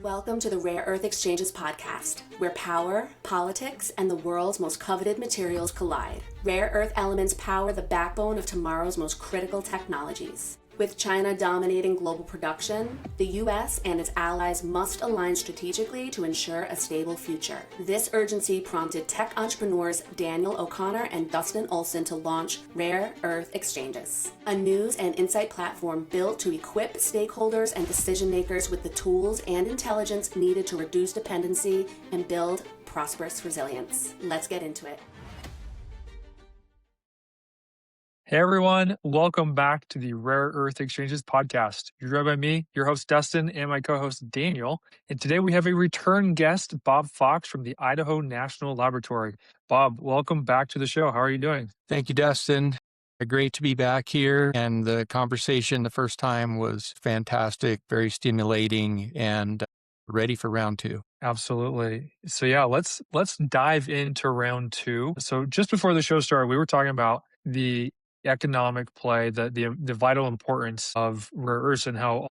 Welcome to the Rare Earth Exchanges podcast, where power, politics, and the world's most coveted materials collide. Rare earth elements power the backbone of tomorrow's most critical technologies. With China dominating global production, the U.S. and its allies must align strategically to ensure a stable future. This urgency prompted tech entrepreneurs Daniel O'Connor and Dustin Olson to launch Rare Earth Exchanges, a news and insight platform built to equip stakeholders and decision makers with the tools and intelligence needed to reduce dependency and build prosperous resilience. Let's get into it. Hey everyone, welcome back to the Rare Earth Exchanges podcast. You're joined by me, your host Dustin, and my co-host Daniel. And today we have a return guest, Bob Fox from the Idaho National Laboratory. Bob, welcome back to the show. How are you doing? Thank you, Dustin. Great to be back here. And the conversation the first time was fantastic, very stimulating, and ready for round two. Absolutely. So yeah, let's dive into round two. So just before the show started, we were talking about the economic play, the vital importance of rare earths, and how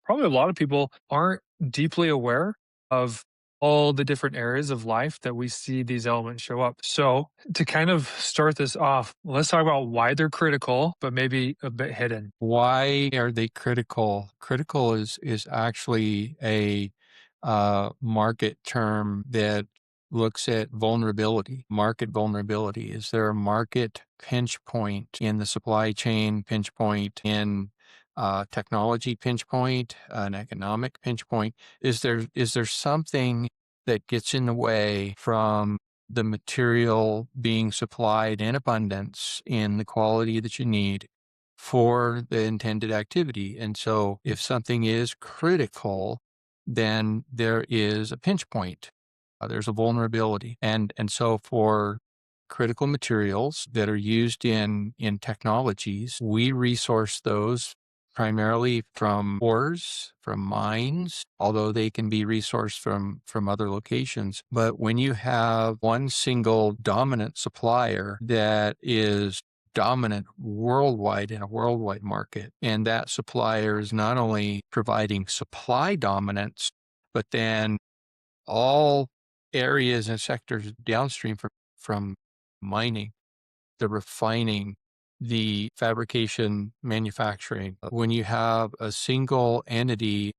probably a lot of people aren't deeply aware of all the different areas of life that we see these elements show up. So to kind of start this off, let's talk about why they're critical, but maybe a bit hidden. Why are they critical? Critical is actually a market term that looks at vulnerability, market vulnerability. Is there a market pinch point in the supply chain, pinch point in technology pinch point, an economic pinch point? Is there something that gets in the way from the material being supplied in abundance in the quality that you need for the intended activity? And so if something is critical, then there is a pinch point. There's a vulnerability. And so for critical materials that are used in technologies, we resource those primarily from ores, from mines, although they can be resourced from other locations. But when you have one single dominant supplier that is dominant worldwide in a worldwide market, and that supplier is not only providing supply dominance, but then all areas and sectors downstream from mining, the refining, the fabrication, manufacturing. When you have a single entity,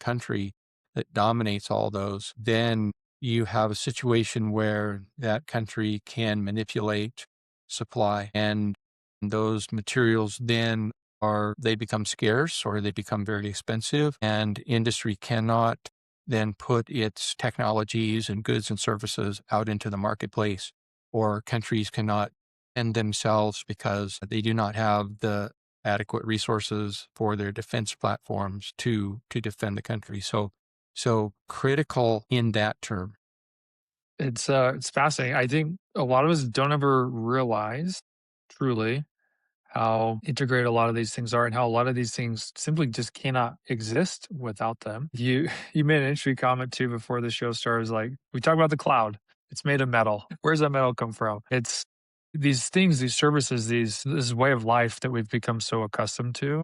country that dominates all those, then you have a situation where that country can manipulate supply, and those materials then they become scarce or they become very expensive, and industry cannot then put its technologies and goods and services out into the marketplace, or countries cannot end themselves because they do not have the adequate resources for their defense platforms to defend the country. So critical in that term. It's fascinating. I think a lot of us don't ever realize truly how integrated a lot of these things are, and how a lot of these things simply just cannot exist without them. You made an interesting comment too before the show started. Like, we talk about the cloud. It's made of metal. Where does that metal come from? It's these things, these services, this way of life that we've become so accustomed to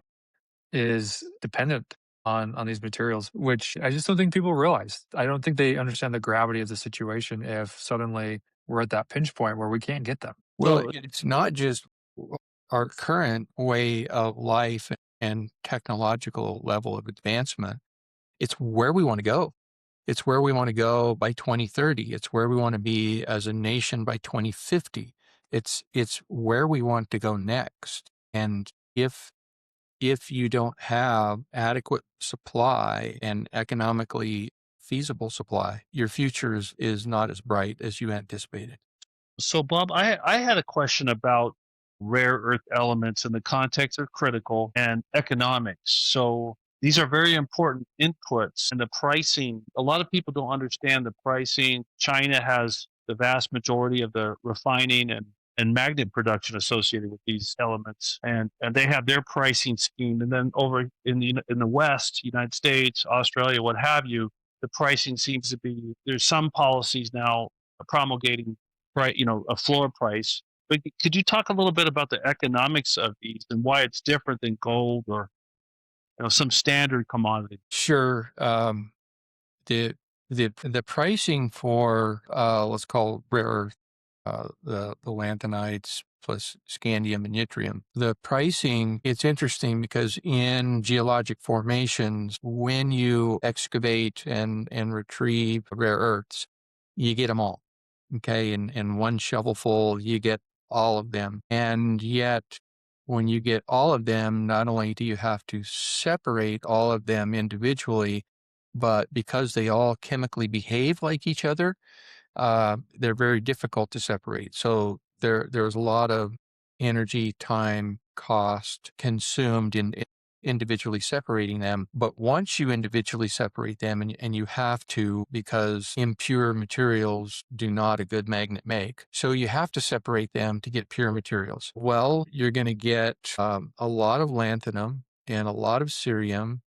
is dependent on these materials, which I just don't think people realize. I don't think they understand the gravity of the situation if suddenly we're at that pinch point where we can't get them. Well, it's not just our current way of life and technological level of advancement. It's where we want to go. It's where we want to go by 2030. It's where we want to be as a nation by 2050. It's where we want to go next. And if you don't have adequate supply and economically feasible supply, your future is not as bright as you anticipated. So, Bob, I had a question about rare earth elements in the context of critical and economics. So these are very important inputs, and the pricing, a lot of people don't understand the pricing. China has the vast majority of the refining and magnet production associated with these elements, and they have their pricing scheme. And then over in the West, United States, Australia, what have you, the pricing seems to be, there's some policies now promulgating a floor price. But could you talk a little bit about the economics of these and why it's different than gold or some standard commodity? Sure. The pricing for let's call rare earth, the lanthanides plus scandium and yttrium. The pricing, it's interesting because in geologic formations, when you excavate and retrieve rare earths, you get them all. Okay, in one shovelful, you get all of them. And yet, when you get all of them, not only do you have to separate all of them individually, but because they all chemically behave like each other, they're very difficult to separate. So there's a lot of energy, time, cost consumed in individually separating them. But once you individually separate them, and you have to, because impure materials do not a good magnet make, so you have to separate them to get pure materials. Well, you're going to get a lot of lanthanum and a lot of cerium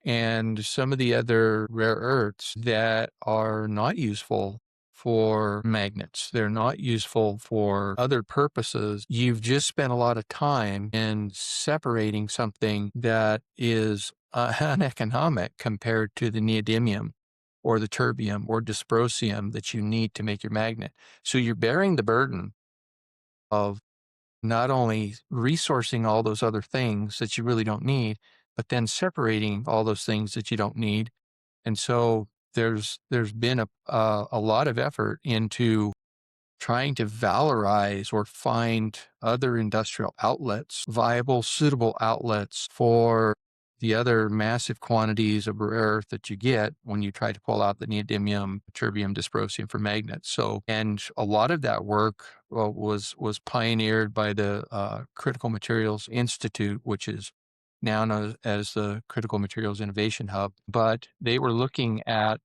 and some of the other rare earths that are not useful for magnets. They're not useful for other purposes. You've just spent a lot of time in separating something that is uneconomic compared to the neodymium or the terbium or dysprosium that you need to make your magnet. So you're bearing the burden of not only resourcing all those other things that you really don't need, but then separating all those things that you don't need. And so there's been a lot of effort into trying to valorize or find other industrial outlets, viable, suitable outlets for the other massive quantities of rare earth that you get when you try to pull out the neodymium, terbium, dysprosium for magnets. So, and a lot of that work was pioneered by the Critical Materials Institute, which is now known as the Critical Materials Innovation Hub. But they were looking at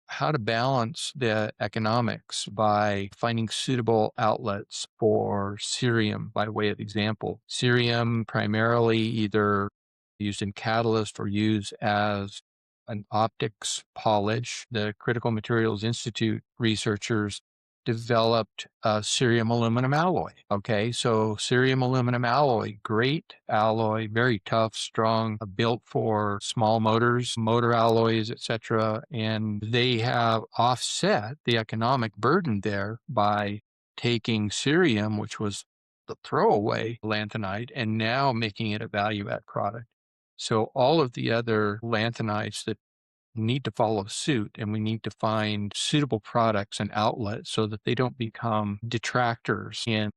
how to balance the economics by finding suitable outlets for cerium, by way of example. Cerium primarily either used in catalyst or used as an optics polish. The Critical Materials Institute researchers developed cerium aluminum alloy. Okay, so cerium aluminum alloy, great alloy, very tough, strong, built for small motors, motor alloys, etc. And they have offset the economic burden there by taking cerium, which was the throwaway lanthanide, and now making it a value add product. So all of the other lanthanides that need to follow suit, and we need to find suitable products and outlets so that they don't become detractors in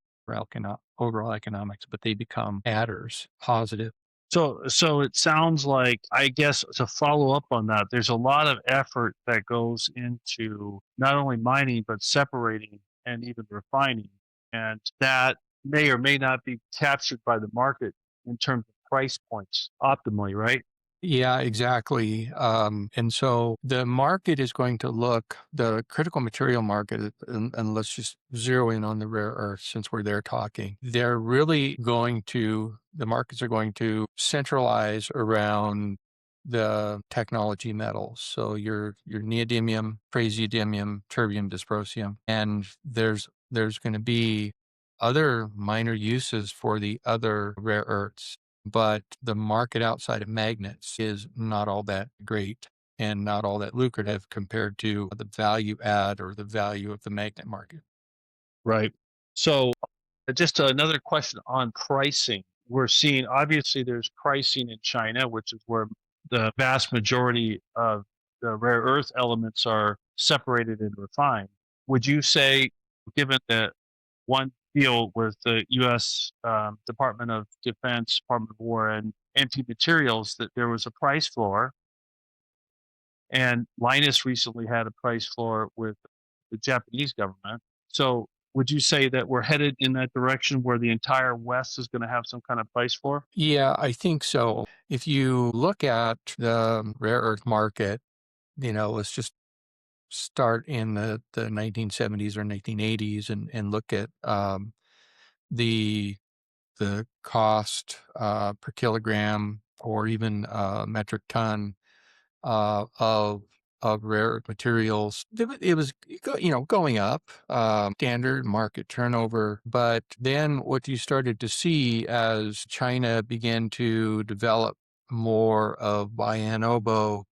overall economics, but they become adders, positive. So it sounds like, I guess, to follow up on that, there's a lot of effort that goes into not only mining, but separating and even refining. And that may or may not be captured by the market in terms of price points optimally, right? Yeah, exactly. And so the market is going to look, the critical material market, and let's just zero in on the rare earth since we're there talking. They're really going to, the markets are going to centralize around the technology metals. So your neodymium, praseodymium, terbium, dysprosium, and there's going to be other minor uses for the other rare earths. But the market outside of magnets is not all that great and not all that lucrative compared to the value add or the value of the magnet market. Right. So just another question on pricing. We're seeing, obviously, there's pricing in China, which is where the vast majority of the rare earth elements are separated and refined. Would you say, given that one deal with the U.S. Department of Defense, Department of War, and NT Materials, that there was a price floor, and Linus recently had a price floor with the Japanese government. So would you say that we're headed in that direction where the entire West is going to have some kind of price floor? Yeah, I think so. If you look at the rare earth market, let's just start in the 1970s or 1980s and look at the cost per kilogram or even metric ton of rare earth materials. It was going up, standard market turnover. But then what you started to see as China began to develop more of bianobo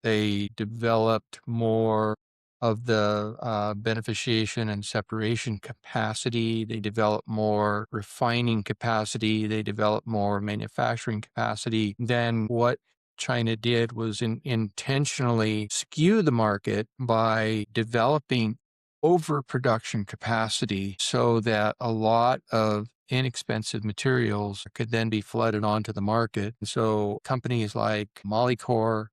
They developed more of the beneficiation and separation capacity. They developed more refining capacity. They developed more manufacturing capacity. Then what China did was intentionally skew the market by developing overproduction capacity so that a lot of inexpensive materials could then be flooded onto the market. So companies like Molycorp,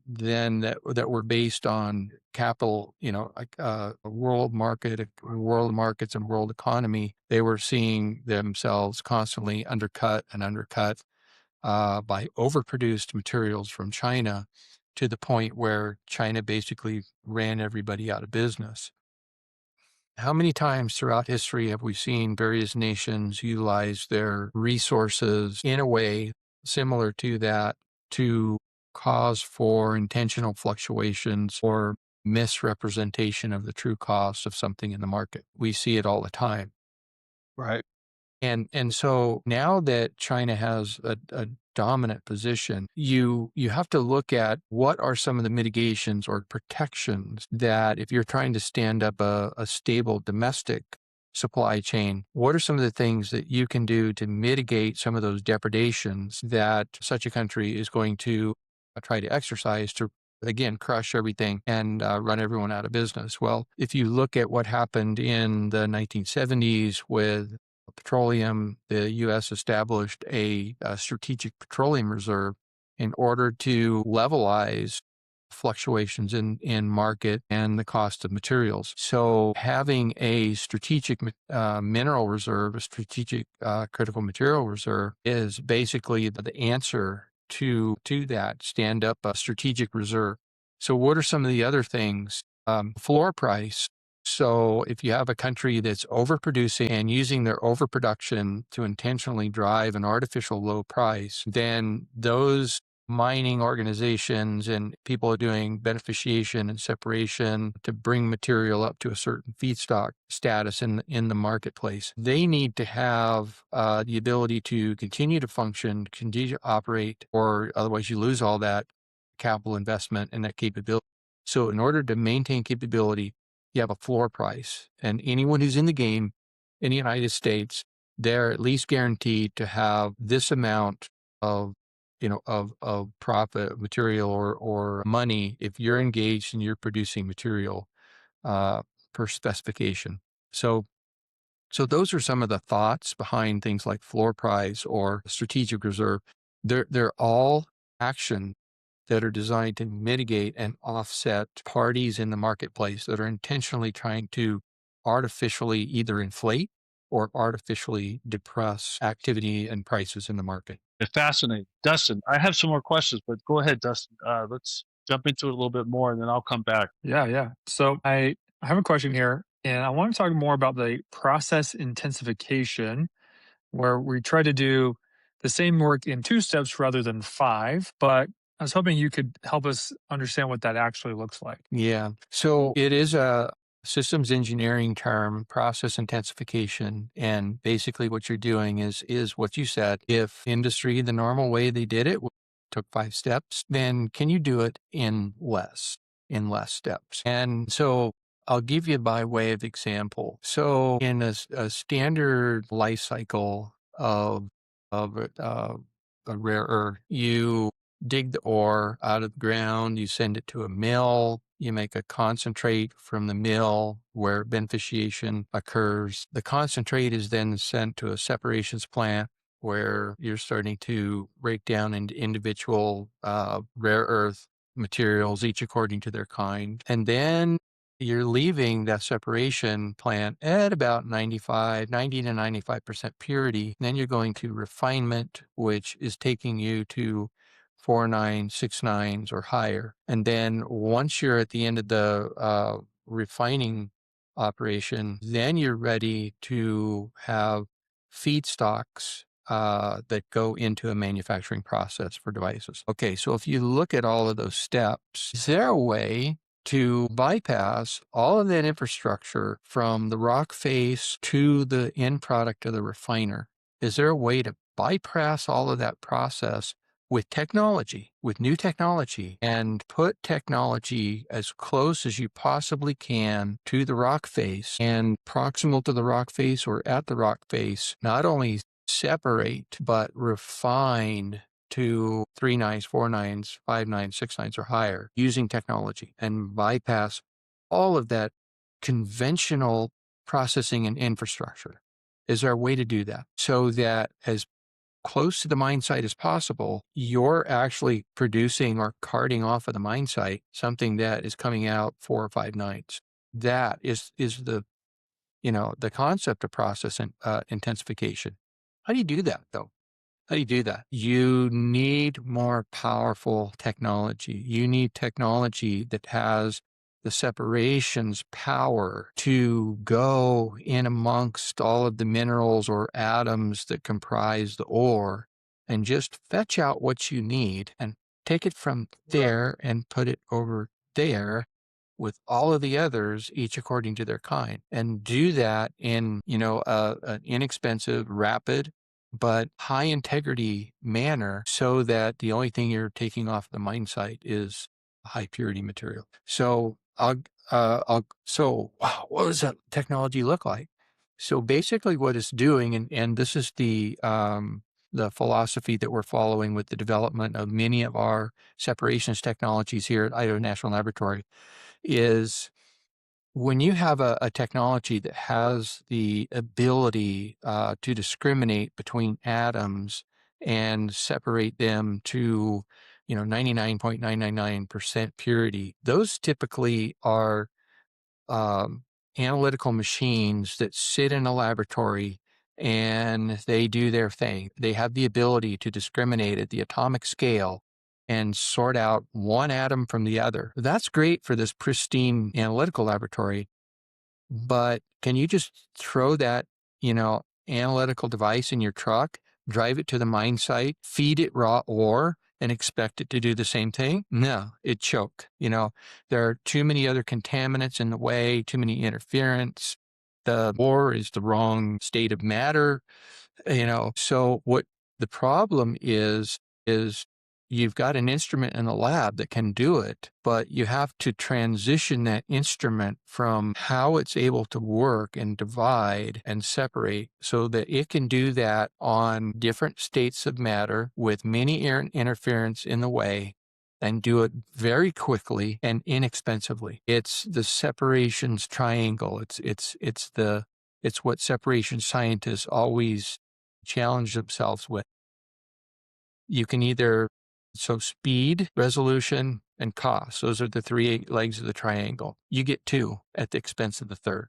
then that were based on capital, like a world world markets and world economy, they were seeing themselves constantly undercut by overproduced materials from China to the point where China basically ran everybody out of business. How many times throughout history have we seen various nations utilize their resources in a way similar to that to cause for intentional fluctuations or misrepresentation of the true cost of something in the market? We see it all the time. Right. And so now that China has a dominant position, you have to look at what are some of the mitigations or protections that if you're trying to stand up a stable domestic supply chain, what are some of the things that you can do to mitigate some of those depredations that such a country is going to try to exercise to, again, crush everything and run everyone out of business? Well, if you look at what happened in the 1970s with petroleum, the U.S. established a strategic petroleum reserve in order to levelize fluctuations in market and the cost of materials. So having a strategic mineral reserve, a strategic critical material reserve, is basically the answer to that. Stand up a strategic reserve. So what are some of the other things? Floor price. So if you have a country that's overproducing and using their overproduction to intentionally drive an artificial low price, then those mining organizations and people are doing beneficiation and separation to bring material up to a certain feedstock status in the marketplace. They need to have the ability to continue to function, continue to operate, or otherwise you lose all that capital investment and that capability. So in order to maintain capability, you have a floor price, and anyone who's in the game in the United States, they're at least guaranteed to have this amount of of profit, material or money if you're engaged and you're producing material per specification. So those are some of the thoughts behind things like floor price or strategic reserve. They're all action that are designed to mitigate and offset parties in the marketplace that are intentionally trying to artificially either inflate or artificially depress activity and prices in the market. Fascinating. Dustin, I have some more questions, but go ahead, Dustin. Let's jump into it a little bit more and then I'll come back. Yeah. So I have a question here, and I want to talk more about the process intensification, where we try to do the same work in 2 steps rather than 5. But I was hoping you could help us understand what that actually looks like. Yeah. So it is a systems engineering term, process intensification. And basically what you're doing is what you said. If industry, the normal way they did it, took 5 steps, then can you do it in less steps? And so I'll give you by way of example. So in a standard life cycle of a rare earth, you dig the ore out of the ground, you send it to a mill, you make a concentrate from the mill where beneficiation occurs. The concentrate is then sent to a separations plant where you're starting to break down into individual rare earth materials, each according to their kind. And then you're leaving that separation plant at about 90 to 95% purity. Then you're going to refinement, which is taking you to 4.9, 6.9s or higher. And then once you're at the end of the refining operation, then you're ready to have feedstocks that go into a manufacturing process for devices. Okay, so if you look at all of those steps, is there a way to bypass all of that infrastructure from the rock face to the end product of the refiner? Is there a way to bypass all of that process with technology, with new technology, and put technology as close as you possibly can to the rock face and proximal to the rock face or at the rock face, not only separate, but refine to 3 nines, 4 nines, 5 nines, 6 nines or higher using technology and bypass all of that conventional processing and infrastructure. Is there a way to do that so that as close to the mine site as possible, you're actually producing or carting off of the mine site something that is coming out 4 or 5 nines? That is the, the concept of process and intensification. How do you do that though? How do you do that? You need more powerful technology. You need technology that has the separations power to go in amongst all of the minerals or atoms that comprise the ore and just fetch out what you need and take it from there and put it over there with all of the others, each according to their kind, and do that in, an inexpensive, rapid, but high integrity manner so that the only thing you're taking off the mine site is high purity material. So wow, what does that technology look like? So basically what it's doing, and this is the philosophy that we're following with the development of many of our separations technologies here at Idaho National Laboratory, is when you have a technology that has the ability to discriminate between atoms and separate them to 99.999% purity, those typically are analytical machines that sit in a laboratory and they do their thing. They have the ability to discriminate at the atomic scale and sort out one atom from the other. That's great for this pristine analytical laboratory, but can you just throw that, analytical device in your truck, drive it to the mine site, feed it raw ore, and expect it to do the same thing? No, it choke. There are too many other contaminants in the way, too many interference. The ore is the wrong state of matter. So what the problem is you've got an instrument in the lab that can do it, but you have to transition that instrument from how it's able to work and divide and separate so that it can do that on different states of matter with many interference in the way and do it very quickly and inexpensively. It's the separations triangle. It's what separation scientists always challenge themselves with. You can either, speed, resolution, and cost. Those are the 3 legs of the triangle. You get 2 at the expense of the third.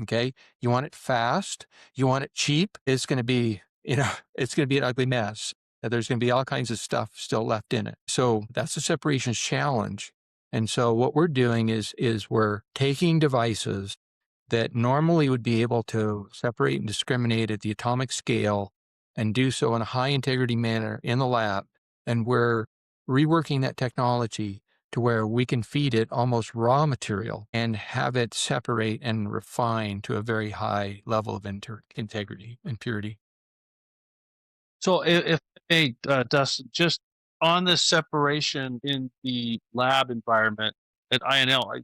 Okay. You want it fast. You want it cheap. It's going to be, it's going to be an ugly mess. There's going to be all kinds of stuff still left in it. So that's the separations challenge. And so what we're doing is we're taking devices that normally would be able to separate and discriminate at the atomic scale and do so in a high integrity manner in the lab. And we're reworking that technology to where we can feed it almost raw material and have it separate and refine to a very high level of integrity and purity. So hey, Dustin, just on the separation in the lab environment at INL,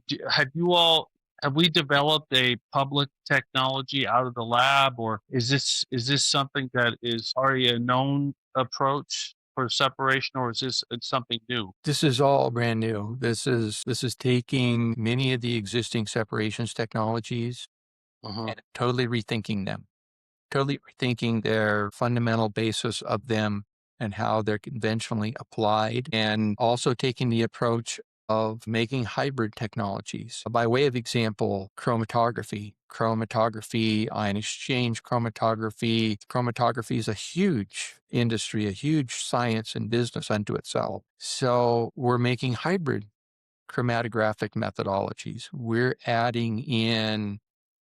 have we developed a public technology out of the lab, or is this something that is already a known approach for separation, or is this something new? This is all brand new. This is taking many of the existing separations technologies and totally rethinking them. Totally rethinking their fundamental basis of them and how they're conventionally applied, and also taking the approach of making hybrid technologies. By way of example, chromatography, ion exchange chromatography. Chromatography is a huge industry, a huge science and business unto itself. So we're making hybrid chromatographic methodologies. We're adding in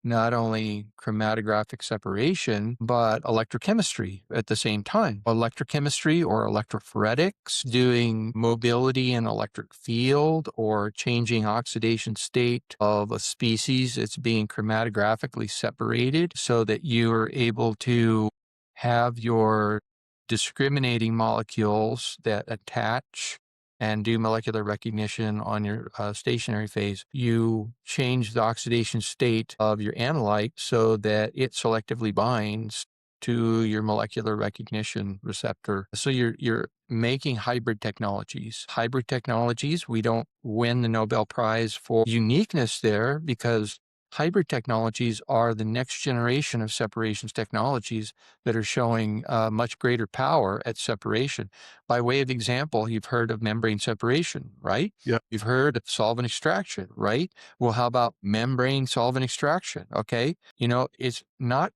not only chromatographic separation, but electrochemistry at the same time. Electrochemistry or electrophoretics, doing mobility in electric field or changing oxidation state of a species that's being chromatographically separated so that you are able to have your discriminating molecules that attach and do molecular recognition on your stationary phase. You change the oxidation state of your analyte so that it selectively binds to your molecular recognition receptor. So you're making hybrid technologies. Hybrid technologies, we don't win the Nobel Prize for uniqueness there because hybrid technologies are the next generation of separations technologies that are showing much greater power at separation. By way of example, you've heard of membrane separation, right? Yeah. You've heard of solvent extraction, right? Well, how about membrane solvent extraction? Okay. It's not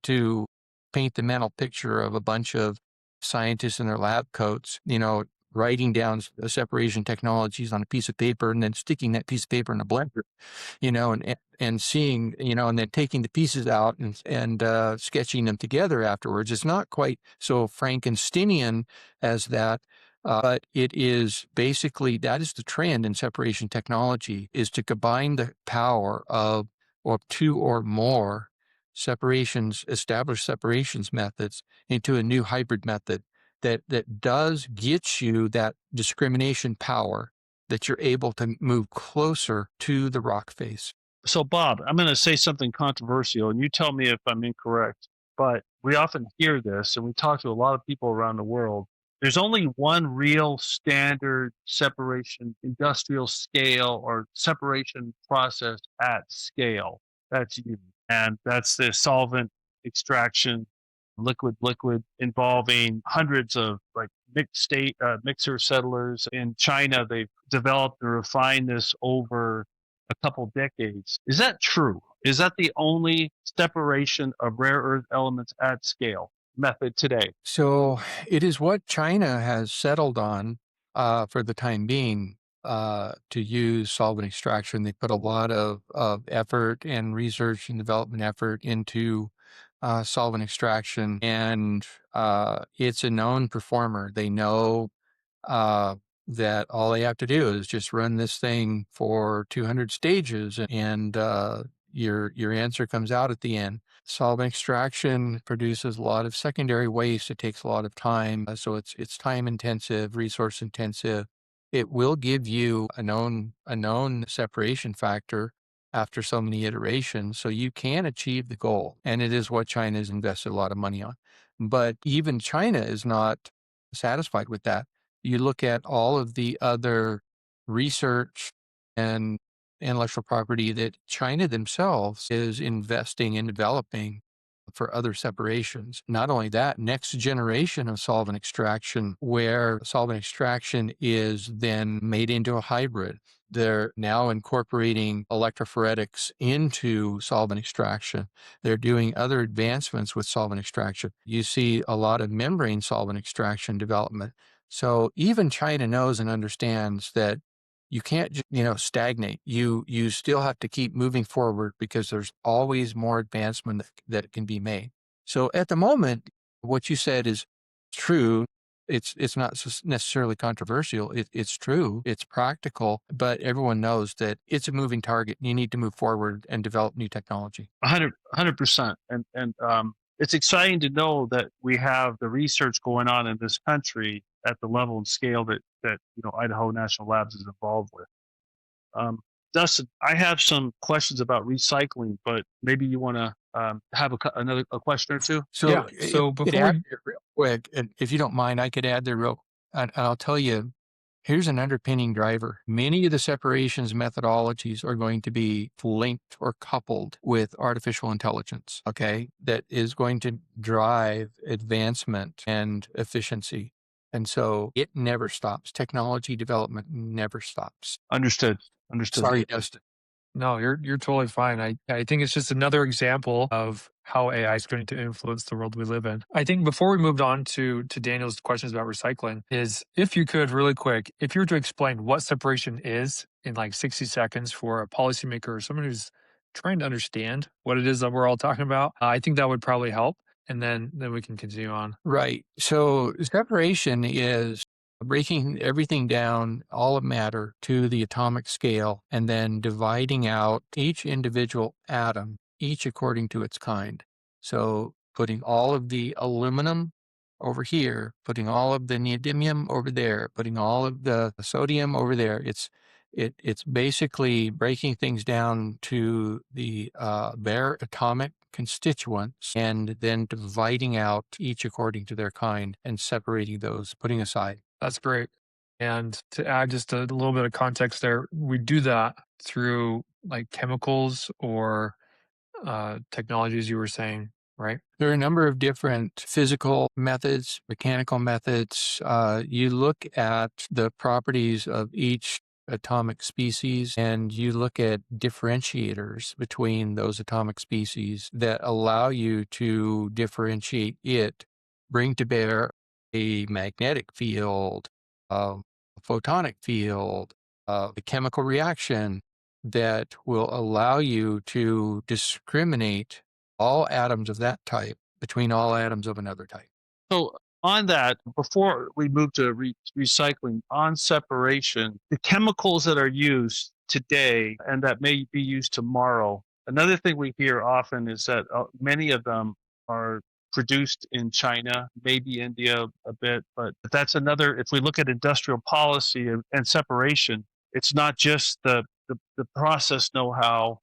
to paint the mental picture of a bunch of scientists in their lab coats, writing down separation technologies on a piece of paper and then sticking that piece of paper in a blender, and seeing, and then taking the pieces out and sketching them together afterwards. It's not quite so Frankensteinian as that, but it is basically, that is the trend in separation technology, is to combine the power of or two or more established separations methods into a new hybrid method that does get you that discrimination power that you're able to move closer to the rock face. So, Bob, I'm going to say something controversial, and you tell me if I'm incorrect. But we often hear this, and we talk to a lot of people around the world. There's only one real standard separation, industrial scale, or separation process at scale. That's you. And that's the solvent extraction, liquid involving hundreds of like mixer settlers. In China, they've developed and refined this over a couple decades. Is that true? Is that the only separation of rare earth elements at scale method today? So it is what China has settled on for the time being to use solvent extraction. They put a lot of effort and research and development effort into solvent extraction, and it's a known performer. They know that all they have to do is just run this thing for 200 stages, and your answer comes out at the end. Solvent extraction produces a lot of secondary waste. It takes a lot of time, so it's time intensive, resource intensive. It will give you a known separation factor after so many iterations, so you can achieve the goal. And it is what China has invested a lot of money on. But even China is not satisfied with that. You look at all of the other research and intellectual property that China themselves is investing in developing for other separations. Not only that, next generation of solvent extraction, where solvent extraction is then made into a hybrid. They're now incorporating electrophoretics into solvent extraction. They're doing other advancements with solvent extraction. You see a lot of membrane solvent extraction development. So even China knows and understands that you can't just, stagnate. You still have to keep moving forward because there's always more advancement that can be made. So at the moment, what you said is true. It's not necessarily controversial. It's true. It's practical, but everyone knows that it's a moving target. You need to move forward and develop new technology. 100%. And it's exciting to know that we have the research going on in this country at the level and scale that Idaho National Labs is involved with. Dustin, I have some questions about recycling, but maybe you want to have a question or two. So Yeah, so before we- real quick, and if you don't mind, I could add there and I'll tell you, here's an underpinning driver. Many of the separations methodologies are going to be linked or coupled with artificial intelligence, okay, that is going to drive advancement and efficiency. And so it never stops. Technology development never stops. Understood. Sorry, Dustin. No, you're totally fine. I think it's just another example of how AI is going to influence the world we live in. I think before we moved on to Daniel's questions about recycling, is if you could really quick, if you were to explain what separation is in like 60 seconds for a policymaker or someone who's trying to understand what it is that we're all talking about, I think that would probably help. And then we can continue on. Right. So separation is breaking everything down, all of matter, to the atomic scale, and then dividing out each individual atom, each according to its kind. So putting all of the aluminum over here, putting all of the neodymium over there, putting all of the sodium over there. It's basically breaking things down to the bare atomic constituents and then dividing out each according to their kind and separating those, putting aside. That's great. And to add just a little bit of context there, we do that through like chemicals or technologies you were saying, right? There are a number of different physical methods, mechanical methods. You look at the properties of each atomic species and you look at differentiators between those atomic species that allow you to differentiate it, bring to bear a magnetic field, a photonic field, a chemical reaction that will allow you to discriminate all atoms of that type between all atoms of another type. So on that, before we move to recycling, on separation, the chemicals that are used today and that may be used tomorrow, another thing we hear often is that many of them are produced in China, maybe India a bit, but that's another, if we look at industrial policy and separation, it's not just the process know-how,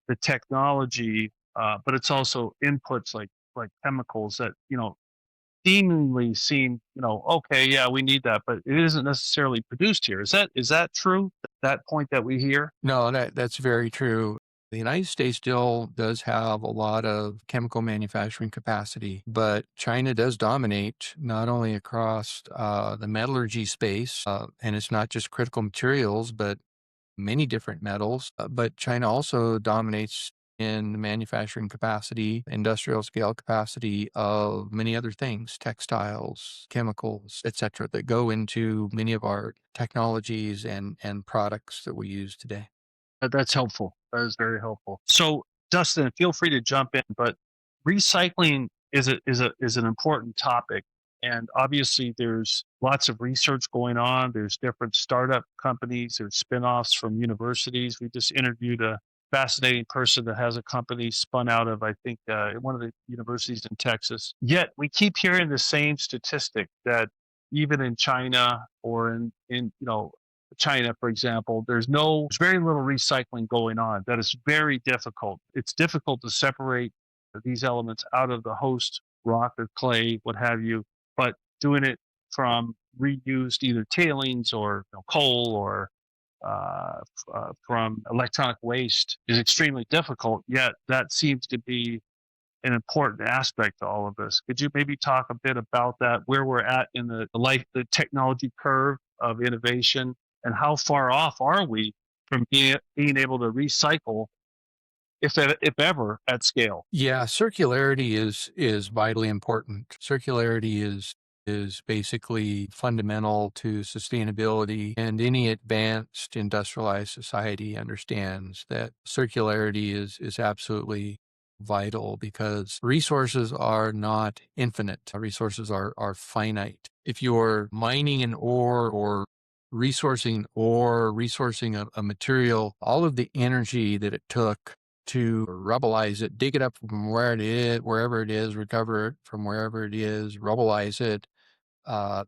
the technology, but it's also inputs like chemicals that seemingly seem okay, yeah, we need that, but it isn't necessarily produced here. Is that true? That point that we hear? No, that's very true. The United States still does have a lot of chemical manufacturing capacity, but China does dominate not only across the metallurgy space, and it's not just critical materials, but many different metals. But China also dominates in the manufacturing capacity, industrial scale capacity of many other things, textiles, chemicals, etc., that go into many of our technologies and products that we use today. That's helpful. That is very helpful. So, Dustin, feel free to jump in, but recycling is an important topic, and obviously there's lots of research going on. There's different startup companies. There's spin-offs from universities. We just interviewed a fascinating person that has a company spun out of, I think, one of the universities in Texas. Yet we keep hearing the same statistic that even in China or in China, for example, there's very little recycling going on. That is very difficult. It's difficult to separate these elements out of the host rock or clay, what have you, but doing it from reused either tailings or coal or from electronic waste is extremely difficult. Yet that seems to be an important aspect to all of this. Could you maybe talk a bit about that, where we're at in the technology curve of innovation, and how far off are we from being able to recycle, if ever, at scale? Yeah, circularity is vitally important. Circularity is basically fundamental to sustainability, and any advanced industrialized society understands that circularity is absolutely vital because resources are not infinite. Resources are finite. If you're mining an ore or resourcing a material, all of the energy that it took to rubbleize it, dig it up from wherever it is, recover it from wherever it is, rubbleize it,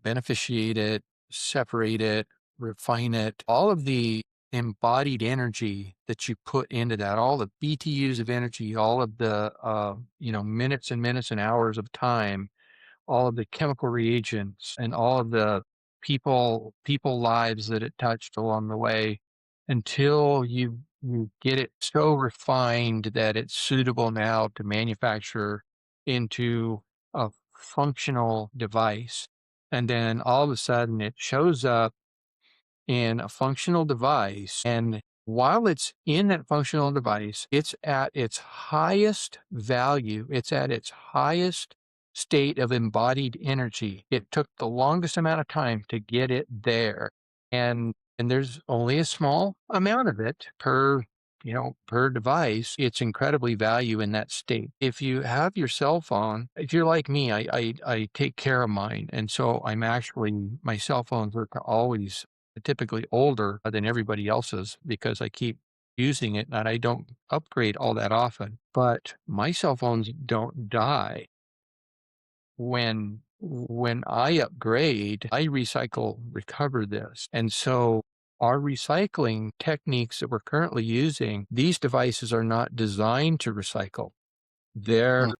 beneficiate it, separate it, refine it. All of the embodied energy that you put into that, all the BTUs of energy, all of the minutes and minutes and hours of time, all of the chemical reagents, and all of the people lives that it touched along the way, until you get it so refined that it's suitable now to manufacture into a functional device. And then all of a sudden it shows up in a functional device. And while it's in that functional device, it's at its highest value. It's at its highest state of embodied energy. It took the longest amount of time to get it there. And there's only a small amount of it per device. It's incredibly value in that state. If you have your cell phone, if you're like me, I take care of mine. And so my cell phones are always typically older than everybody else's because I keep using it and I don't upgrade all that often. But my cell phones don't die when when I upgrade, I recycle, recover this. And so our recycling techniques that we're currently using, these devices are not designed to recycle. They're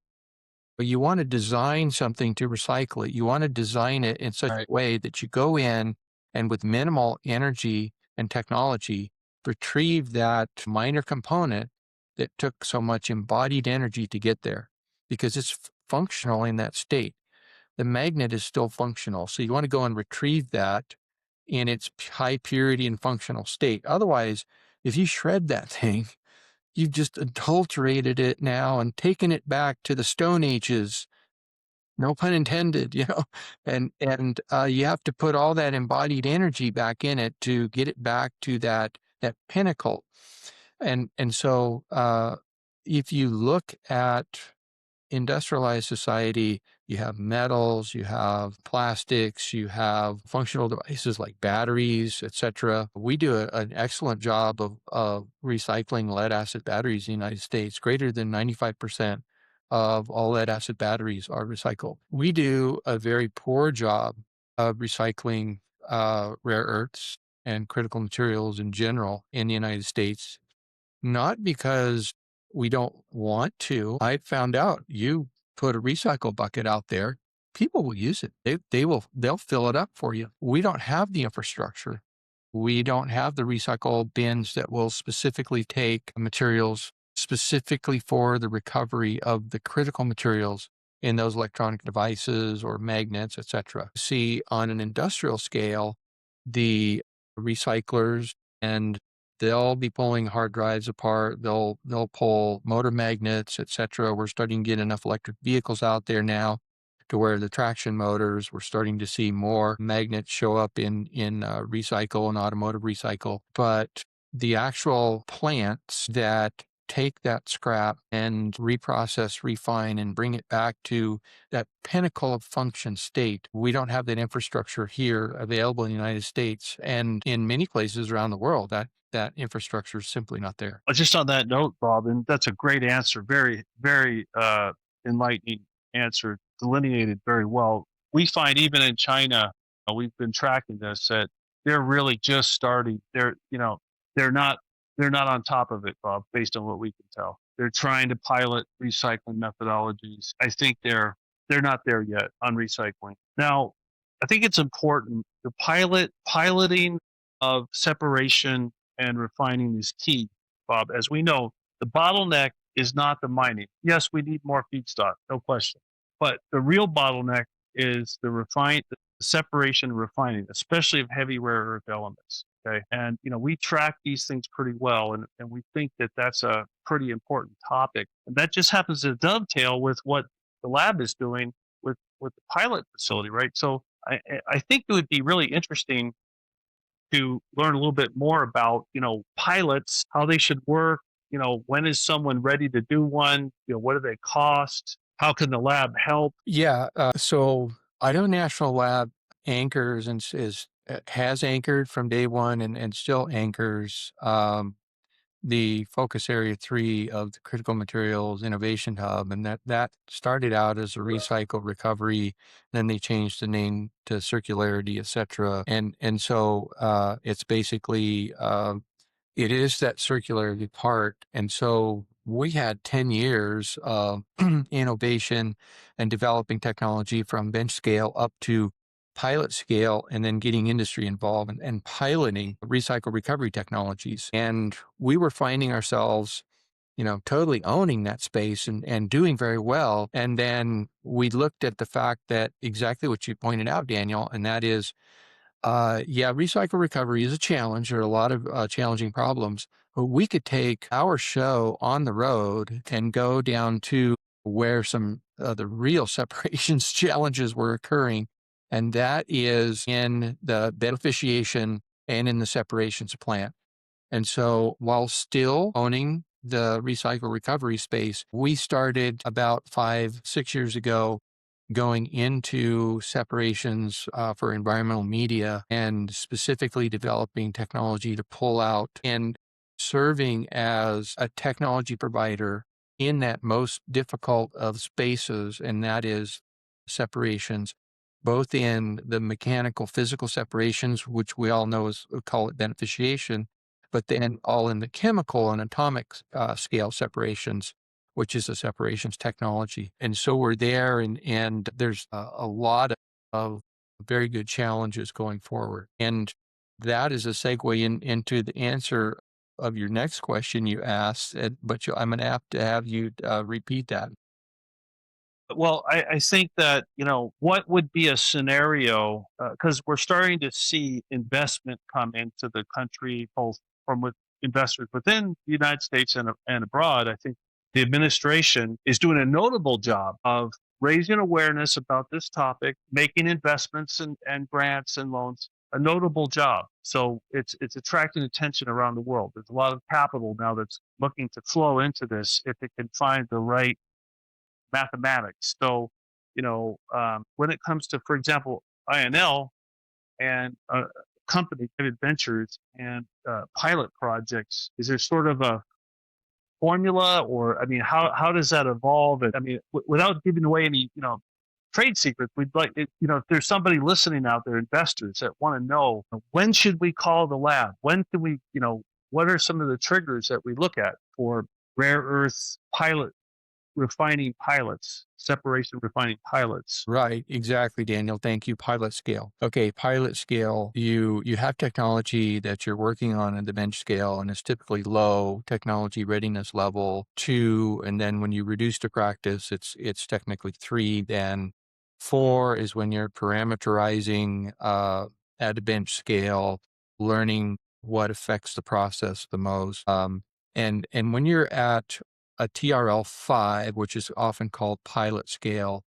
But you want to design something to recycle it. You want to design it in such a way that you go in and with minimal energy and technology, retrieve that minor component that took so much embodied energy to get there because it's functional in that state. The magnet is still functional. So you want to go and retrieve that in its high purity and functional state. Otherwise, if you shred that thing, you've just adulterated it now and taken it back to the Stone Ages. No pun intended, and you have to put all that embodied energy back in it to get it back to that pinnacle. And so if you look at industrialized society, you have metals, you have plastics, you have functional devices like batteries, etc. We do an excellent job of recycling lead acid batteries in the United States. Greater than 95% of all lead acid batteries are recycled. We do a very poor job of recycling rare earths and critical materials in general in the United States, not because we don't want to. I found out you put a recycle bucket out there, people will use it. They'll fill it up for you. We don't have the infrastructure. We don't have the recycle bins that will specifically take materials specifically for the recovery of the critical materials in those electronic devices or magnets, etc. See, on an industrial scale, the recyclers, and they'll be pulling hard drives apart. They'll pull motor magnets, etc. We're starting to get enough electric vehicles out there now to where the traction motors, we're starting to see more magnets show up in recycle and automotive recycle. But the actual plants that take that scrap and reprocess, refine, and bring it back to that pinnacle of function state, we don't have that infrastructure here available in the United States. And in many places around the world, that infrastructure is simply not there. Just on that note, Bob, and that's a great answer. Very, very enlightening answer, delineated very well. We find even in China, we've been tracking this, that they're really just starting. They're not on top of it, Bob, based on what we can tell. They're trying to pilot recycling methodologies. I think they're not there yet on recycling. Now, I think it's important the piloting of separation and refining is key, Bob. As we know, the bottleneck is not the mining. Yes, we need more feedstock, no question. But the real bottleneck is the separation and refining, especially of heavy rare earth elements. Okay. And, we track these things pretty well, and we think that that's a pretty important topic. And that just happens to dovetail with what the lab is doing with the pilot facility, right? So I think it would be really interesting to learn a little bit more about, pilots, how they should work, when is someone ready to do one, what do they cost? How can the lab help? Yeah. So Idaho National Lab anchors and has anchored from day one and still anchors the focus area 3 of the Critical Materials Innovation Hub, and that started out as a recycle recovery. Then they changed the name to circularity, etc. And so it's basically it is that circularity part. And so we had 10 years of innovation and developing technology from bench scale up to pilot scale, and then getting industry involved and piloting recycle recovery technologies. And we were finding ourselves, totally owning that space and doing very well. And then we looked at the fact that exactly what you pointed out, Daniel, and that is, recycle recovery is a challenge. There are a lot of challenging problems, but we could take our show on the road and go down to where some of the real separations challenges were occurring. And that is in the beneficiation and in the separations plant. And so while still owning the recycle recovery space, we started about 5-6 years ago going into separations for environmental media, and specifically developing technology to pull out and serving as a technology provider in that most difficult of spaces, and that is separations. both in the mechanical physical separations, which we all know is, we call it beneficiation, but then all in the chemical and atomic scale separations, which is a separations technology. And so we're there, and there's a lot of very good challenges going forward. And that is a segue into the answer of your next question you asked, but I'm going to have you repeat that. Well, I think that, what would be a scenario, because we're starting to see investment come into the country, both from with investors within the United States and abroad. I think the administration is doing a notable job of raising awareness about this topic, making investments and grants and loans, a notable job. So it's attracting attention around the world. There's a lot of capital now that's looking to flow into this if it can find the right mathematics. So, when it comes to, for example, INL and company David Ventures and pilot projects, is there sort of a formula, or I mean, how does that evolve? And I mean, without giving away any trade secrets, we'd like it, if there's somebody listening out there, investors that want to know, when should we call the lab? When can we, what are some of the triggers that we look at for rare earth separation refining pilots? Right, exactly, Daniel. Thank you. Pilot scale. Okay, pilot scale. You have technology that you're working on at the bench scale, and it's typically low technology readiness level 2, and then when you reduce to practice, it's technically 3. Then 4 is when you're parameterizing at a bench scale, learning what affects the process the most. And when you're at a TRL 5, which is often called pilot scale,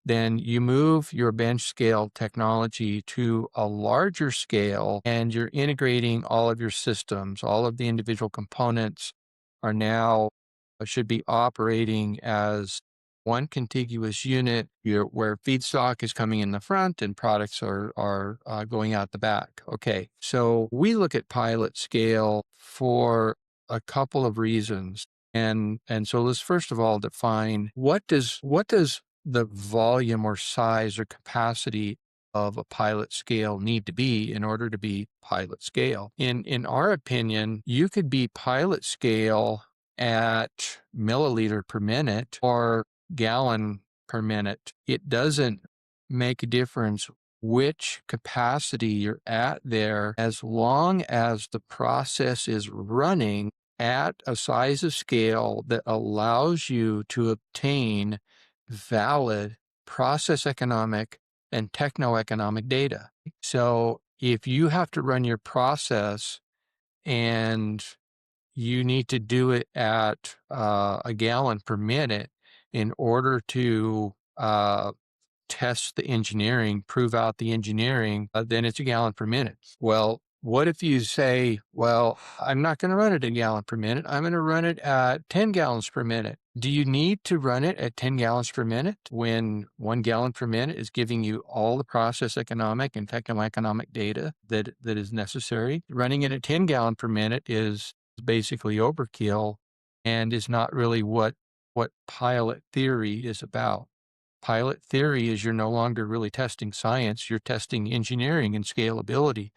then you move your bench scale technology to a larger scale, and you're integrating all of your systems. All of the individual components are now should be operating as one contiguous unit where feedstock is coming in the front and products are going out the back. Okay, so we look at pilot scale for a couple of reasons. And so let's first of all define what does the volume or size or capacity of a pilot scale need to be in order to be pilot scale. In our opinion, you could be pilot scale at milliliter per minute or gallon per minute. It doesn't make a difference which capacity you're at there, as long as the process is running at a size of scale that allows you to obtain valid process economic and techno-economic data. So if you have to run your process and you need to do it at a gallon per minute in order to test the engineering, prove out the engineering, then it's a gallon per minute. Well, what if you say, well, I'm not going to run it a gallon per minute. I'm going to run it at 10 gallons per minute. Do you need to run it at 10 gallons per minute when 1 gallon per minute is giving you all the process economic and techno-economic data that is necessary? Running it at 10 gallon per minute is basically overkill and is not really what pilot theory is about. Pilot theory is you're no longer really testing science, you're testing engineering and scalability.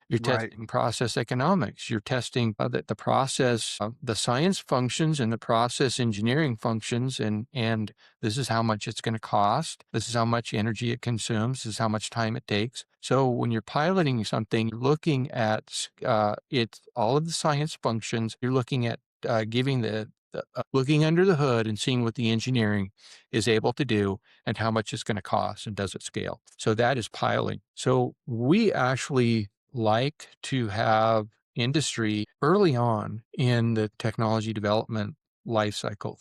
You're Right. testing process economics. You're testing that the process, the science functions and the process engineering functions, and this is how much it's going to cost. This is how much energy it consumes. This is how much time it takes. So when you're piloting something, you're looking at it's all of the science functions. You're looking at giving looking under the hood and seeing what the engineering is able to do and how much it's going to cost and does it scale. So that is piloting. So we actually like to have industry early on in the technology development life cycle.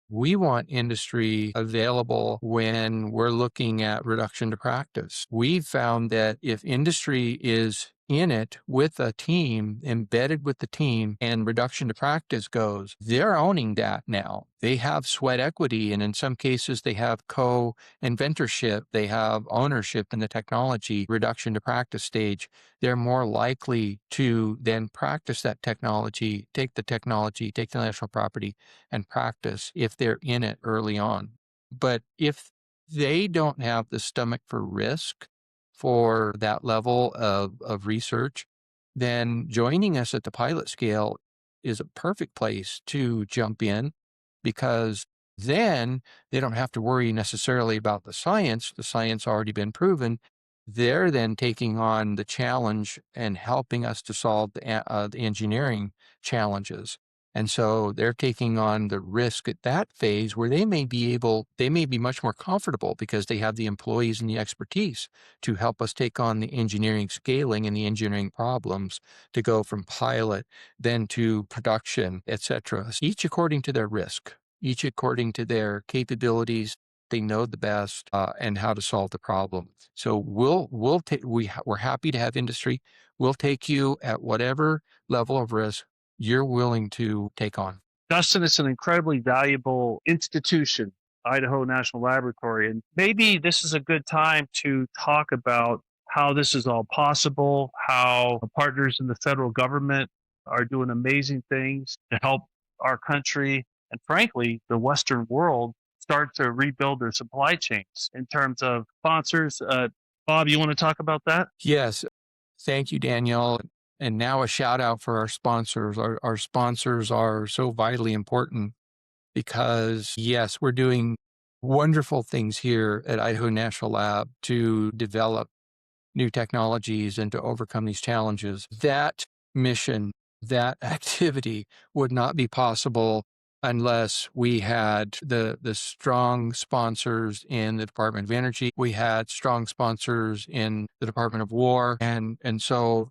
We want industry available when we're looking at reduction to practice. We've found that if industry is in it with a team, embedded with the team, and reduction to practice goes, they're owning that now. They have sweat equity, and in some cases, they have co-inventorship. They have ownership in the technology reduction to practice stage. They're more likely to then practice that technology, take the intellectual property, and practice if they're in it early on. But if they don't have the stomach for risk for that level of research, then joining us at the pilot scale is a perfect place to jump in, because then they don't have to worry necessarily about the science. The science already been proven. They're then taking on the challenge and helping us to solve the engineering challenges. And so they're taking on the risk at that phase where they may be much more comfortable because they have the employees and the expertise to help us take on the engineering scaling and the engineering problems to go from pilot then to production, etc. Each according to their risk, each according to their capabilities. They know the best and how to solve the problem. So we're happy to have industry. We'll take you at whatever level of risk you're willing to take on. Justin, it's an incredibly valuable institution, Idaho National Laboratory. And maybe this is a good time to talk about how this is all possible, how partners in the federal government are doing amazing things to help our country and, frankly, the Western world start to rebuild their supply chains in terms of sponsors. Bob, you want to talk about that? Yes. Thank you, Daniel. And now a shout out for our sponsors. Our sponsors are so vitally important because, yes, we're doing wonderful things here at Idaho National Lab to develop new technologies and to overcome these challenges. That mission, that activity would not be possible unless we had the strong sponsors in the Department of Energy. We had strong sponsors in the Department of War. And so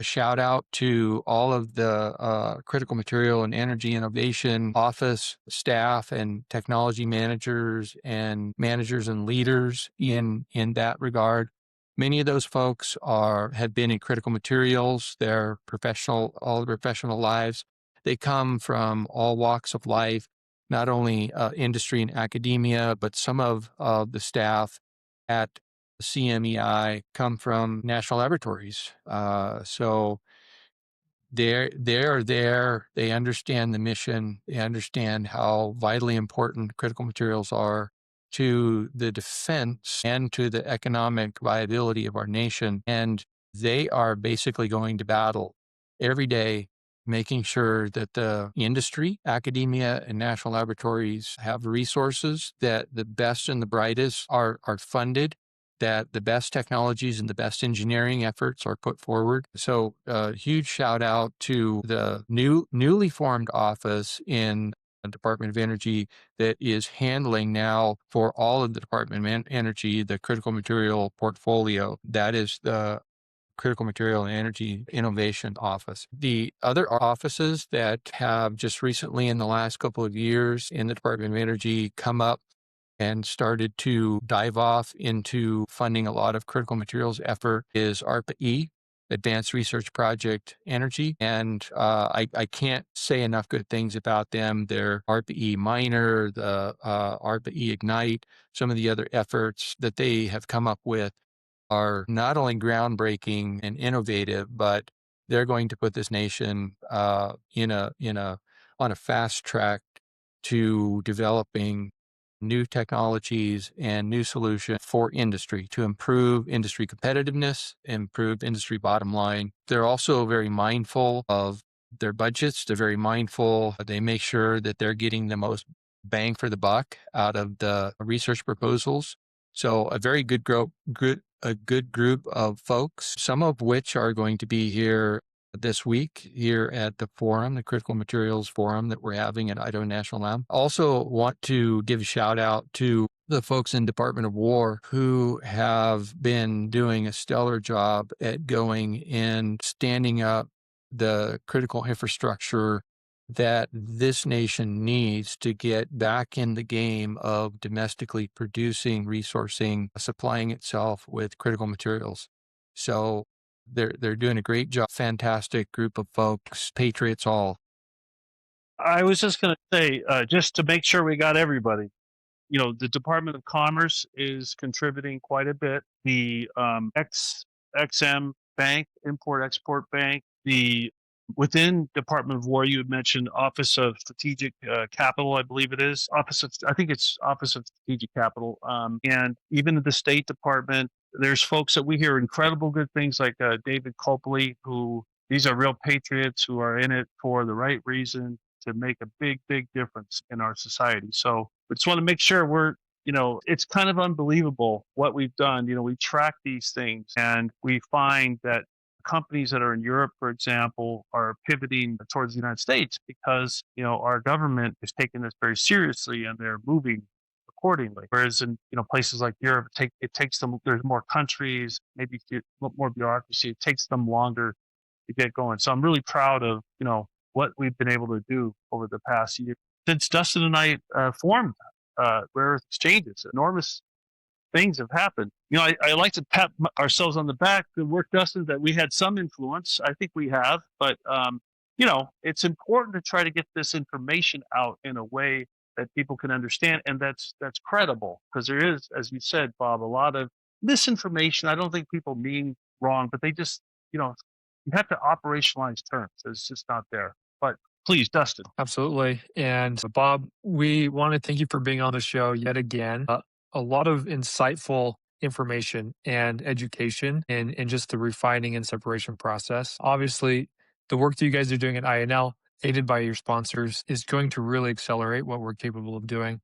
shout out to all of the critical material and energy innovation office staff and technology managers and leaders in that regard. Many of those folks have been in critical materials, all their professional lives. They come from all walks of life, not only industry and academia, but some of the staff at CMEI come from national laboratories. So they're there. They understand the mission. They understand how vitally important critical materials are to the defense and to the economic viability of our nation. And they are basically going to battle every day, making sure that the industry, academia, and national laboratories have resources, that the best and the brightest are funded, that the best technologies and the best engineering efforts are put forward. So a huge shout out to the newly formed office in the Department of Energy that is handling now for all of the Department of Energy, the critical material portfolio. That is the Critical Material and Energy Innovation Office. The other offices that have just recently in the last couple of years in the Department of Energy come up and started to dive off into funding a lot of critical materials effort is ARPA-E, Advanced Research Project Energy. And I can't say enough good things about them. Their ARPA-E Minor, the ARPA-E Ignite, some of the other efforts that they have come up with are not only groundbreaking and innovative, but they're going to put this nation on a fast track to developing new technologies and new solutions for industry to improve industry competitiveness, improve industry bottom line. They're also very mindful of their budgets. They're very mindful. They make sure that they're getting the most bang for the buck out of the research proposals. So a very good group of folks, some of which are going to be here this week here at the forum, the Critical Materials Forum that we're having at Idaho National Lab. Also want to give a shout out to the folks in Department of War who have been doing a stellar job at going and standing up the critical infrastructure that this nation needs to get back in the game of domestically producing, resourcing, supplying itself with critical materials. So they're doing a great job. Fantastic group of folks, patriots all. I was just going to say, just to make sure we got everybody, the Department of Commerce is contributing quite a bit. The XM Bank, Import Export Bank, the Within Department of War, you had mentioned Office of Strategic Capital, I believe it is. I think it's Office of Strategic Capital. And even in the State Department, there's folks that we hear incredible good things like David Copley, who these are real patriots who are in it for the right reason to make a big, big difference in our society. So we just want to make sure it's kind of unbelievable what we've done. We track these things and we find that companies that are in Europe, for example, are pivoting towards the United States because, our government is taking this very seriously and they're moving accordingly. Whereas in, places like Europe, it takes them, there's more countries, maybe more bureaucracy. It takes them longer to get going. So I'm really proud of, what we've been able to do over the past year. Since Dustin and I formed Rare Earth Exchanges, enormous things have happened. I like to pat ourselves on the back, the work, Dustin, that we had some influence. I think we have, but it's important to try to get this information out in a way that people can understand, and that's credible, because there is, as you said, Bob, a lot of misinformation. I don't think people mean wrong, but they just, you have to operationalize terms. It's just not there. But please, Dustin. Absolutely. And Bob, we want to thank you for being on the show yet again. A lot of insightful information and education in just the refining and separation process. Obviously, the work that you guys are doing at INL, aided by your sponsors, is going to really accelerate what we're capable of doing,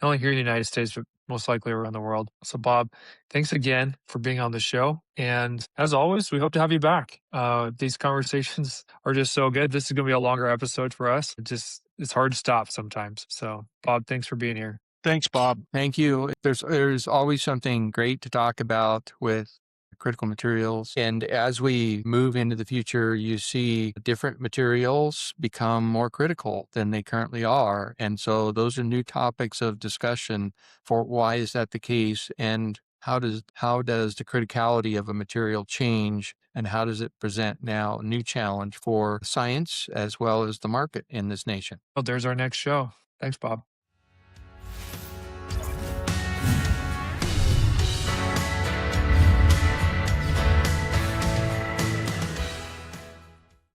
not only here in the United States, but most likely around the world. So, Bob, thanks again for being on the show. And as always, we hope to have you back. These conversations are just so good. This is going to be a longer episode for us. It's hard to stop sometimes. So, Bob, thanks for being here. Thanks, Bob. Thank you. There's always something great to talk about with critical materials. And as we move into the future, you see different materials become more critical than they currently are. And so those are new topics of discussion for why is that the case, and how does the criticality of a material change, and how does it present now a new challenge for science as well as the market in this nation. Well, there's our next show. Thanks, Bob.